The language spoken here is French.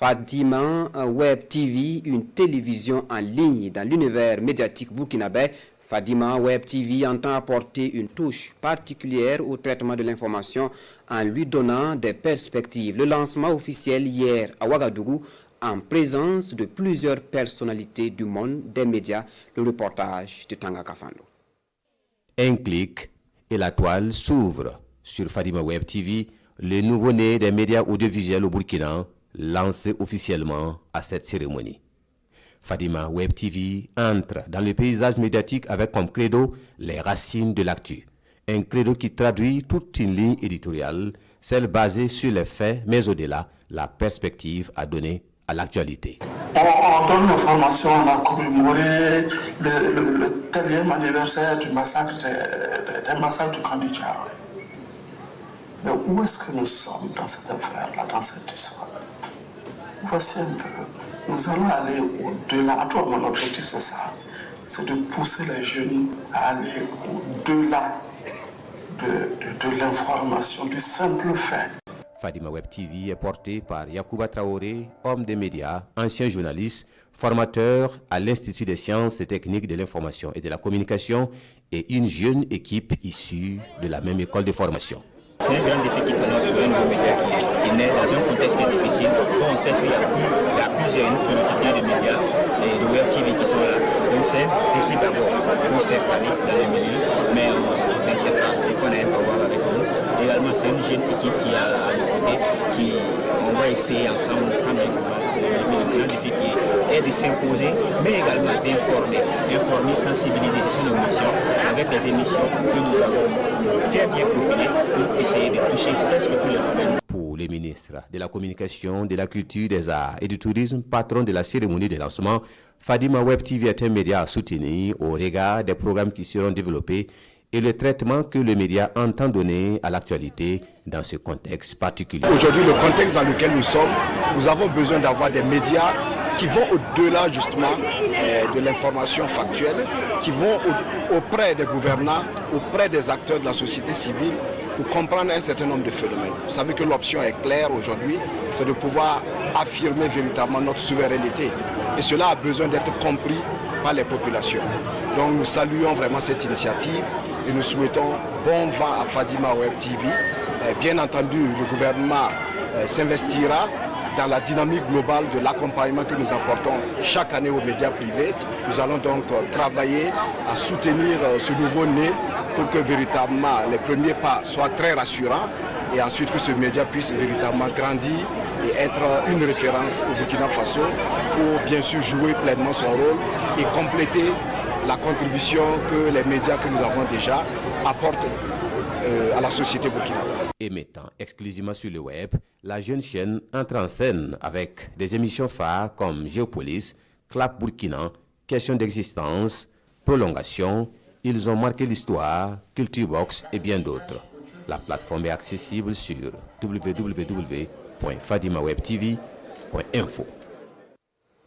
Fadima Web TV, une télévision en ligne dans l'univers médiatique burkinabé. Fadima Web TV entend apporter une touche particulière au traitement de l'information en lui donnant des perspectives. Le lancement officiel hier à Ouagadougou en présence de plusieurs personnalités du monde des médias. Le reportage de Tanga Kafando. Un clic et la toile s'ouvre sur Fadima Web TV, le nouveau-né des médias audiovisuels au Burkina, lancé officiellement à cette cérémonie. Fadima Web TV entre dans le paysage médiatique avec comme credo les racines de l'actu. Un credo qui traduit toute une ligne éditoriale, celle basée sur les faits, mais au-delà, la perspective à donner à l'actualité. On donne l'information, on a commémoré le telième anniversaire du massacre des massacres du camp du Tchad. Mais où est-ce que nous sommes dans cette affaire-là, dans cette histoire? Voici un peu. Nous allons aller au-delà. En tout cas, mon objectif, c'est ça. C'est de pousser les jeunes à aller au-delà de l'information, du simple fait. Fadima Web TV est portée par Yacouba Traoré, homme des médias, ancien journaliste, formateur à l'Institut des sciences et techniques de l'information et de la communication et une jeune équipe issue de la même école de formation. C'est un grand défi qui s'annonce pour un nouveau média qui naît dans un contexte qui est difficile. On sait qu'il y a plusieurs multitudes de médias et de Web TV qui sont là. Donc c'est un défi d'abord pour s'installer dans le milieu, mais on ne s'inquiète pas, et qu'on a un pouvoir avec nous. Également, c'est une jeune équipe qui a à nos côtés, on va essayer ensemble, tant bien le grand défi qui est de s'imposer, mais également d'informer, sensibiliser, c'est nos missions, avec des émissions que nous avons très bien profilées pour essayer de toucher presque tous les domaines. Pour le ministre de la Communication, de la Culture, des Arts et du Tourisme, patron de la cérémonie de lancement, Fadima Web TV est un média à soutenir au regard des programmes qui seront développés et le traitement que le média entend donner à l'actualité dans ce contexte particulier. Aujourd'hui, le contexte dans lequel nous sommes, nous avons besoin d'avoir des médias qui vont au-delà justement de l'information factuelle, qui vont auprès des gouvernants, auprès des acteurs de la société civile pour comprendre un certain nombre de phénomènes. Vous savez que l'option est claire aujourd'hui, c'est de pouvoir affirmer véritablement notre souveraineté. Et cela a besoin d'être compris par les populations. Donc nous saluons vraiment cette initiative et nous souhaitons bon vent à Fadima Web TV. Bien entendu, le gouvernement s'investira dans la dynamique globale de l'accompagnement que nous apportons chaque année aux médias privés. Nous allons donc travailler à soutenir ce nouveau-né pour que véritablement les premiers pas soient très rassurants et ensuite que ce média puisse véritablement grandir et être une référence au Burkina Faso pour bien sûr jouer pleinement son rôle et compléter la contribution que les médias que nous avons déjà apportent à la société burkinabé. Émettant exclusivement sur le web, la jeune chaîne entre en scène avec des émissions phares comme Géopolis, Clap Burkina, Question d'existence, Prolongation, Ils ont marqué l'histoire, Culture Box et bien d'autres. La plateforme est accessible sur www.fadimawebtv.info.